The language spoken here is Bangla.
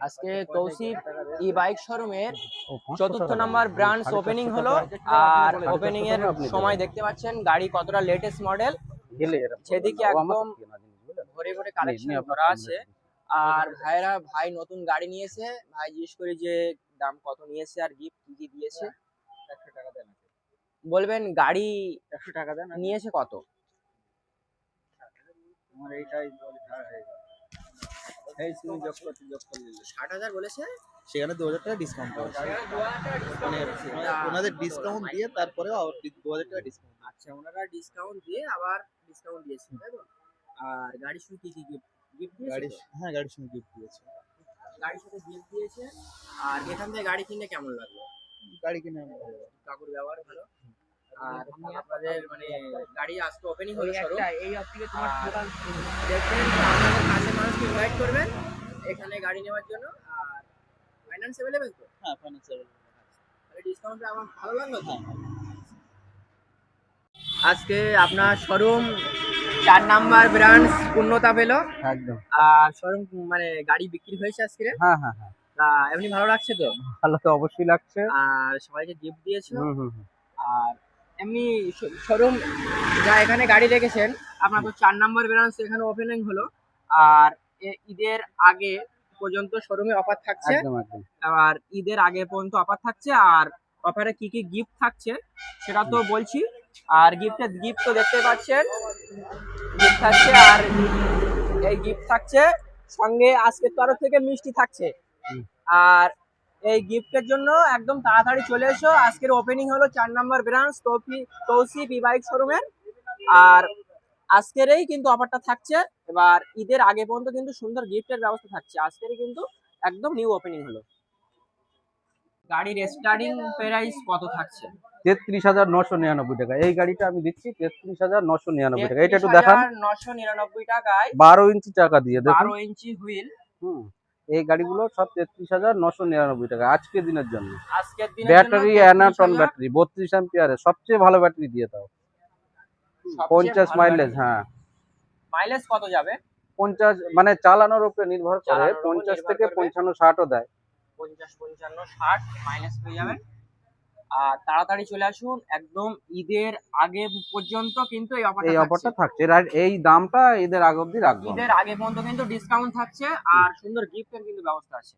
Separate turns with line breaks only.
আজকে তৌসিফ ই বাইক শোরুমের ৪র্থ নাম্বার ব্রাঞ্চ ওপেনিং হলো। আর ওপেনিং এর সময় দেখতে পাচ্ছেন গাড়ি কতটা লেটেস্ট মডেল, সেদিকে একদম ভরে ভরে কালেকশন করা আছে। আর ভাই নতুন গাড়ি নিয়েছে, ভাই জিজ্ঞেস করি যে দাম কত নিয়েছে আর গিফট কি কি দিয়েছে।
100 টাকা দেন,
বলবেন গাড়ি
100 টাকা দেন।
নিয়েছে কত?
আমার এইটাই এই তুমি যোগ করলে
৬০,০০০ বলেছে,
সেখানে 2000 টাকা ডিসকাউন্ট পাওয়া যায়। মানে ওনাদের ডিসকাউন্ট দিয়ে তারপরে 2000 টাকা ডিসকাউন্ট।
আচ্ছা, ওনারা ডিসকাউন্ট দিয়ে আবার ডিসকাউন্ট দিয়েছে, তাই তো? আর গাড়ির সঙ্গে কি কি গিফট
গাড়ি,
দিয়েছে?
হ্যাঁ গাড়ির সঙ্গে গিফট দিয়েছে।
গাড়ির সাথে গিফট দিয়েছে। আর এখান থেকে গাড়ি কিনলে কেমন লাগলো?
গাড়ি কিনে আমি ভালো লাগে।
কাকুর ব্যবহার ভালো। আর আপনাদের মানে গাড়ি আজকে ওপেনিং হলো শোরুম, এই অফ থেকে তোমার টোটাল দেখবেন আপনাদের কাছের মানুষকে ইনভাইট করবেন এখানে গাড়ি নেওয়ার জন্য। আর ফাইন্যান্স अवेलेबल তো?
হ্যাঁ ফাইন্যান্স अवेलेबल।
তাহলে ডিসকাউন্টটা আমার ভালো লাগলো তো। আজকে আপনার শোরুম 4 নাম্বার ব্রাঞ্চ পূর্ণতা পেল
একদম।
আর শোরুম মানে গাড়ি বিক্রি হয়েছে আজকে।
হ্যাঁ হ্যাঁ হ্যাঁ,
তা এমনি ভালো লাগছে তো?
ভালো তো অবশ্যই লাগছে।
আর সবাইকে গিফট দিয়েছো।
হুম।
আর এমনি শোরুম যা এখানে গাড়ি রেখেছেন আপনার তো 4 নাম্বার ব্রাঞ্চ এখানে ওপেনিং হলো। আর ঈদের আগে পর্যন্ত শোরুমে অফার থাকছে।
একদম একদম।
আর ঈদের আগে পর্যন্ত অফার থাকছে। আর অফারে কি কি গিফট থাকছে সেটা তো বলছি। আর গিফট তো দেখতে পাচ্ছেন, গিফট থাকছে। আর এই গিফট থাকছে সঙ্গে আজকের তরফ থেকে মিষ্টি থাকছে। আর এই গিফটের জন্য একদম তাড়াতাড়ি চলে এসো। আজকের ওপেনিং হলো 4 নাম্বার ব্রাঞ্চ তৌসিফ ই বাইক শোরুমের। আর আজকেরই কিন্তু অফারটা থাকছে। এবার ঈদের আগে পর্যন্ত কিন্তু সুন্দর গিফটের ব্যবস্থা থাকছে। আজকেরই কিন্তু একদম নিউ ওপেনিং হলো। গাড়ির স্টার্টিং প্রাইস কত থাকছে?
33,999 টাকা। এই গাড়িটা আমি দিচ্ছি 33,999 টাকা। এটা একটু দেখান।
999 টাকায়
12 ইঞ্চি চাকা দিয়ে দেখুন।
12 ইঞ্চি হুইল।
এই গাড়িগুলো সব 33,999 টাকা আজকের দিনের জন্য।
আজকের দিনের
ব্যাটারি অ্যানাটন ব্যাটারি 32 অ্যাম্পিয়ারের সবচেয়ে ভালো ব্যাটারি দিয়ে দাও। 50 মাইলেজ। হ্যাঁ,
মাইলেজ কত যাবে?
50 মানে চালানোর উপরে নির্ভর করে। 50 থেকে 55 60ও দেয়।
50 55 60 মাইলেজ পেয়ে যাবেন। আর তাড়াতাড়ি চলে আসুন, একদম ঈদের আগে পর্যন্ত কিন্তু এই
অফারটা থাকছে। এই দামটা ঈদের আগে অবধি রাখবো।
ঈদের আগে পর্যন্ত কিন্তু ডিসকাউন্ট থাকছে। আর সুন্দর গিফটের কিন্তু ব্যবস্থা আছে।